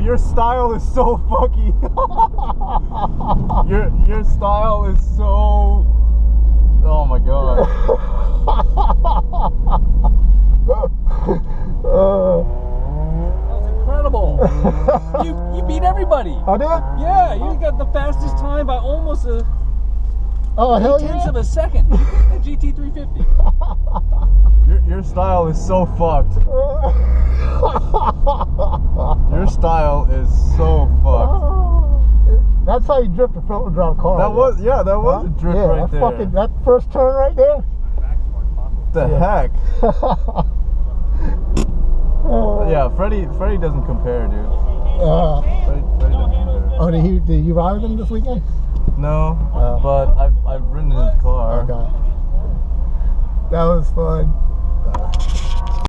your style is so fucky. Your style is so. Oh my god. That was incredible. You beat everybody. I did? Yeah, you got the fastest time by almost a hell tenths yeah. of a second. You beat the GT350. Your style is so fucked. Your style is so fucked. That's how you drift a front-wheel drive car. That was a drift right there. Fucking, that first turn right there. The heck? Yeah, Freddie doesn't compare, dude. Freddie doesn't compare. Oh, did you ride with him this weekend? No, but I've ridden in his car. Okay. That was fun.